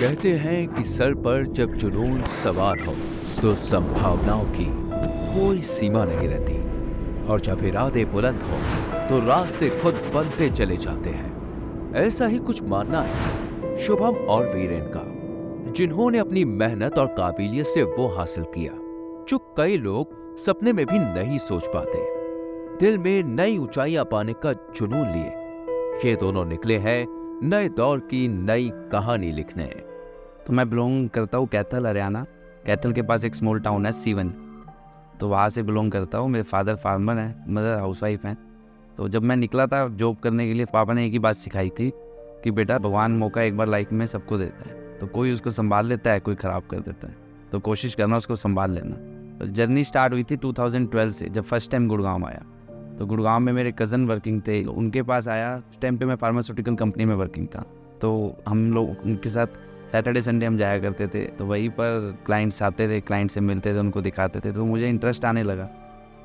कहते हैं कि सर पर जब जुनून सवार हो तो संभावनाओं की कोई सीमा नहीं रहती, और जब इरादे बुलंद हो तो रास्ते खुद बनते चले जाते हैं। ऐसा ही कुछ मानना है शुभम और वीरेन का, जिन्होंने अपनी मेहनत और काबिलियत से वो हासिल किया जो कई लोग सपने में भी नहीं सोच पाते। दिल में नई ऊंचाइयां पाने का जुनून लिए ये दोनों निकले हैं नए दौर की नई कहानी लिखने। तो मैं बिलोंग करता हूँ कैथल, हरियाणा। कैथल के पास एक स्मॉल टाउन है सीवन, तो वहाँ से बिलोंग करता हूँ। मेरे फादर फार्मर हैं, मदर हाउसवाइफ हैं। तो जब मैं निकला था जॉब करने के लिए, पापा ने एक ही बात सिखाई थी कि बेटा भगवान मौका एक बार लाइफ में सबको देता है, तो कोई उसको संभाल लेता है, कोई ख़राब कर देता है, तो कोशिश करना उसको संभाल लेना। तो जर्नी स्टार्ट हुई थी 2012 से, जब फर्स्ट टाइम गुड़गांव आया। तो गुड़गांव में मेरे कज़न वर्किंग थे, उनके पास आया। उस टाइम पे मैं फार्मास्यूटिकल कंपनी में वर्किंग था, तो हम लोग उनके साथ सैटरडे संडे हम जाया करते थे। तो वहीं पर क्लाइंट्स आते थे, क्लाइंट से मिलते थे, उनको दिखाते थे, तो मुझे इंटरेस्ट आने लगा।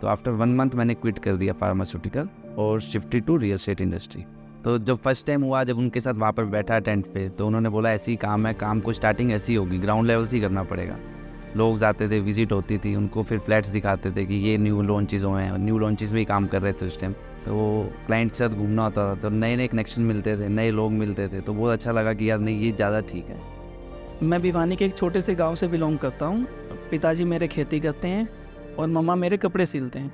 तो आफ्टर 1 मंथ मैंने क्विट कर दिया फार्मास्यूटिकल और shifted to real estate industry. तो जब फर्स्ट टाइम हुआ, जब उनके साथ वहाँ पर बैठा टेंट पे, तो उन्होंने बोला ऐसी काम है, काम को स्टार्टिंग ऐसी होगी, ग्राउंड लेवल से ही करना पड़ेगा। लोग आते थे, विजिट होती थी, उनको फिर फ्लैट्स दिखाते थे कि ये न्यू लॉन्चेस हुए हैं, न्यू लॉन्चेस में ही काम कर रहे थे उस टाइम। तो क्लाइंट के साथ घूमना होता था, तो नए नए कनेक्शन मिलते थे, नए लोग मिलते थे, तो बहुत अच्छा लगा कि यार नहीं, ये ज़्यादा ठीक है। मैं भिवानी के एक छोटे से गांव से बिलोंग करता हूं। पिताजी मेरे खेती करते हैं और मम्मा मेरे कपड़े सिलते हैं।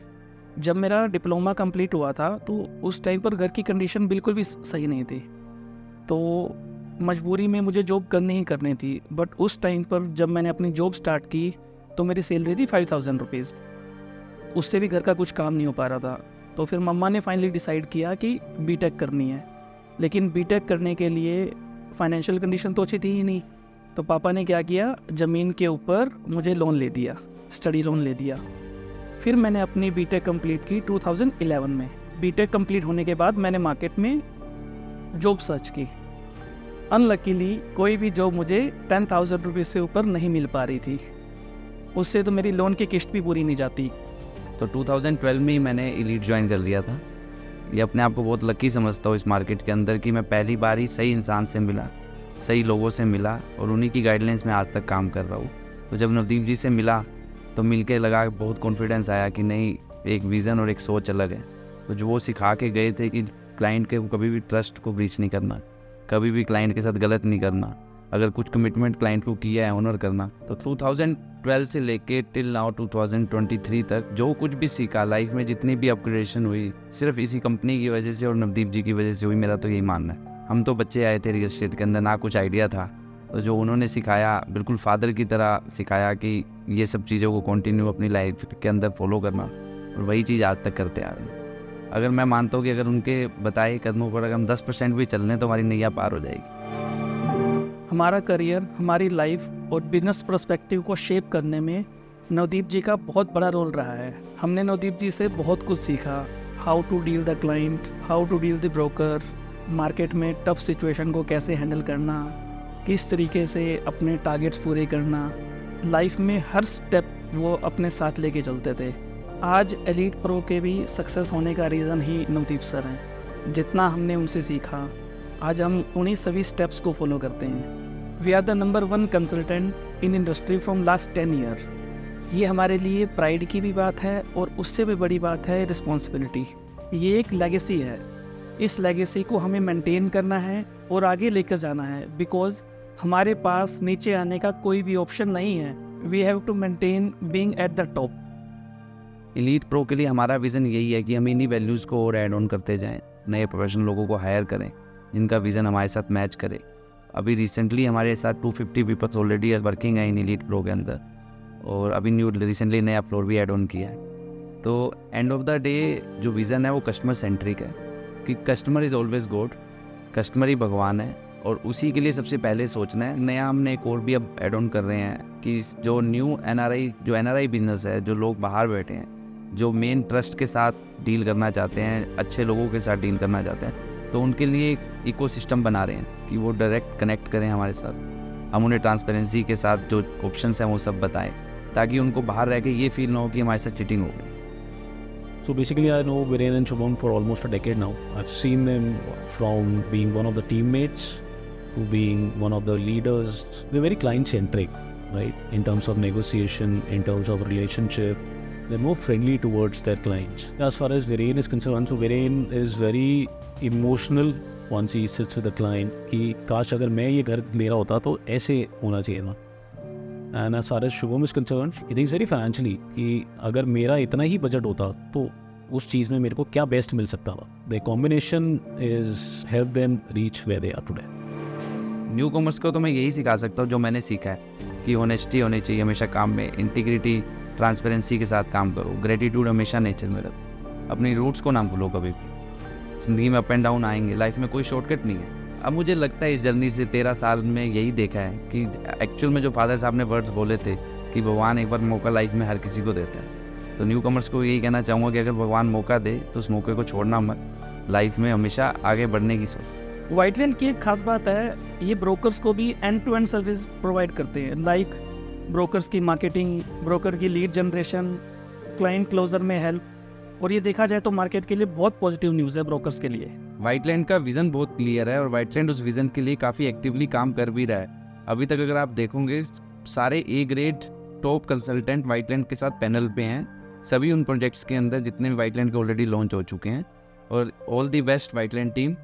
जब मेरा डिप्लोमा कंप्लीट हुआ था तो उस टाइम पर घर की कंडीशन बिल्कुल भी सही नहीं थी, तो मजबूरी में मुझे जॉब करनी ही करनी थी। बट उस टाइम पर जब मैंने अपनी जॉब स्टार्ट की तो मेरी सैलरी थी 5000 रुपीज़। उससे भी घर का कुछ काम नहीं हो पा रहा था। तो फिर मम्मा ने फाइनली डिसाइड किया कि बीटेक करनी है, लेकिन बीटेक करने के लिए फाइनेंशियल कंडीशन तो अच्छी थी ही नहीं। तो पापा ने क्या किया, ज़मीन के ऊपर मुझे लोन ले दिया, स्टडी लोन ले दिया। फिर मैंने अपनी बीटेक कंप्लीट की 2011 में। बीटेक कंप्लीट होने के बाद मैंने मार्केट में जॉब सर्च की। अनलकीली कोई भी जॉब मुझे 10,000 रुपीज़ से ऊपर नहीं मिल पा रही थी। उससे तो मेरी लोन की किस्त भी पूरी नहीं जाती। तो 2012 में ही मैंने एलीट ज्वाइन कर लिया था। ये अपने आप को बहुत लकी समझता हूँ इस मार्केट के अंदर कि मैं पहली बार ही सही इंसान से मिला, सही लोगों से मिला, और उन्हीं की गाइडलाइंस में आज तक काम कर रहा हूँ। तो जब नवदीप जी से मिला तो मिलके लगा, बहुत कॉन्फिडेंस आया कि नहीं, एक विज़न और एक सोच अलग है। तो जो वो सिखा के गए थे कि क्लाइंट के कभी भी ट्रस्ट को ब्रीच नहीं करना, कभी भी क्लाइंट के साथ गलत नहीं करना, अगर कुछ कमिटमेंट क्लाइंट को किया है ऑनर करना। तो 2012 से लेके टिल नाउ 2023 तक जो कुछ भी सीखा लाइफ में, जितनी भी अपग्रेडेशन हुई, सिर्फ इसी कंपनी की वजह से और नवदीप जी की वजह से हुई। मेरा तो यही मानना है। हम तो बच्चे आए थे रियल एस्टेट के अंदर, ना कुछ आइडिया था, तो जो उन्होंने सिखाया, बिल्कुल फादर की तरह सिखाया कि ये सब चीज़ों को कंटिन्यू अपनी लाइफ के अंदर फॉलो करना, और वही चीज़ आज तक करते आ रहे हैं। अगर मैं मानता हूँ कि अगर उनके बताए कदमों पर अगर हम 10% भी चल लें तो हमारी नैया पार हो जाएगी। हमारा करियर, हमारी लाइफ और बिजनेस पर्सपेक्टिव को शेप करने में नवदीप जी का बहुत बड़ा रोल रहा है। हमने नवदीप जी से बहुत कुछ सीखा। How to deal the client, how to deal the broker, market में टफ सिचुएशन को कैसे हैंडल करना, किस तरीके से अपने टारगेट्स पूरे करना। लाइफ में हर स्टेप वो अपने साथ लेके चलते थे। आज एलीट प्रो के भी सक्सेस होने का रीज़न ही नवदीप सर हैं। जितना हमने उनसे सीखा, आज हम उन्हीं सभी स्टेप्स को फॉलो करते हैं। We are the number 1 consultant in industry from last 10 year. ये हमारे लिए प्राइड की भी बात है, और उससे भी बड़ी बात है रिस्पॉन्सिबिलिटी। ये एक लेगेसी है। इस लेगेसी को हमें मेंटेन करना है और आगे लेकर जाना है, बिकॉज हमारे पास नीचे आने का कोई भी ऑप्शन नहीं है। We have to maintain being at the top. Elite pro के लिए हमारा विज़न यही है कि हम इन्हीं वैल्यूज़ को और ऐड ऑन करते जाएं, नए प्रोफेशनल लोगों को हायर करें जिनका विज़न हमारे साथ मैच करे। अभी रिसेंटली हमारे साथ 250 पीपल्स ऑलरेडी वर्किंग है इन एलीट प्रो के अंदर, और अभी रिसेंटली नया फ्लोर भी ऐड ऑन किया है। तो एंड ऑफ द डे जो विज़न है वो कस्टमर सेंट्रिक है, कि customer is always God, customer ही भगवान है, और उसी के लिए सबसे पहले सोचना है। नया हमने एक और भी अब ऐड ऑन कर रहे हैं कि जो न्यू एनआरआई बिजनेस है, जो लोग बाहर बैठे हैं, जो मेन ट्रस्ट के साथ डील करना चाहते हैं, अच्छे लोगों के साथ डील करना चाहते हैं, तो उनके लिए एक इकोसिस्टम बना रहे हैं कि वो डायरेक्ट कनेक्ट करें हमारे साथ। हम उन्हें ट्रांसपेरेंसी के साथ जो ऑप्शंस हैं वो सब बताएं, ताकि उनको बाहर रह के ये फील ना हो कि हमारे साथ चीटिंग हो गई। So basically, I know Viren and Shubham for almost a decade now. I've seen them from being one of the teammates being one of the leaders. They're very client-centric, right? In terms of negotiation, in terms of relationship, they're more friendly towards their clients. As far as Viren is concerned, so Viren is very emotional once he sits with the client कि काश अगर मैं ये घर ले रहा होता तो ऐसे होना चाहिए था. And as far as Shubham is concerned, he thinks very financially कि अगर मेरा इतना ही बजट होता तो उस चीज़ में मेरे को क्या बेस्ट मिल सकता था. The combination is help them reach where they are today. New commerce को तो मैं यही सिखा सकता हूँ जो मैंने सीखा है कि ऑनेस्टी होनी चाहिए हमेशा काम में, इंटीग्रिटी ट्रांसपेरेंसी के साथ काम करो, ग्रेटिट्यूड हमेशा नेचर में रखो, अपनी रूट्स को ना भूलो कभी भी. ज़िंदगी में अप एंड डाउन आएंगे, लाइफ में कोई शॉर्टकट नहीं है. अब मुझे लगता है इस जर्नी से 13 साल में यही देखा है कि एक्चुअल में जो फादर साहब ने वर्ड्स बोले थे कि भगवान एक बार मौका लाइफ में हर किसी को देता है. तो न्यू कमर्स को यही कहना चाहूँगा कि अगर भगवान मौका दे तो उस मौके को छोड़ना मत, लाइफ में हमेशा आगे बढ़ने की सोच. वाइटलैंड की एक खास बात है, ये ब्रोकर्स को भी end to end service provide करते हैं. लाइक ब्रोकर्स की मार्केटिंग, ब्रोकर की लीड जनरेशन, क्लाइंट क्लोजर में हेल्प. और ये देखा जाए तो मार्केट के लिए बहुत पॉजिटिव न्यूज़ है ब्रोकर्स के लिए. वाइटलैंड का विज़न बहुत क्लियर है और वाइटलैंड उस विज़न के लिए काफ़ी एक्टिवली काम कर भी रहा है. अभी तक अगर आप देखोगे सारे ए ग्रेड टॉप कंसल्टेंट वाइटलैंड के साथ पैनल पे हैं. सभी उन प्रोजेक्ट्स के अंदर जितने भी वाइटलैंड के ऑलरेडी लॉन्च हो चुके हैं. और ऑल दी बेस्ट वाइटलैंड टीम.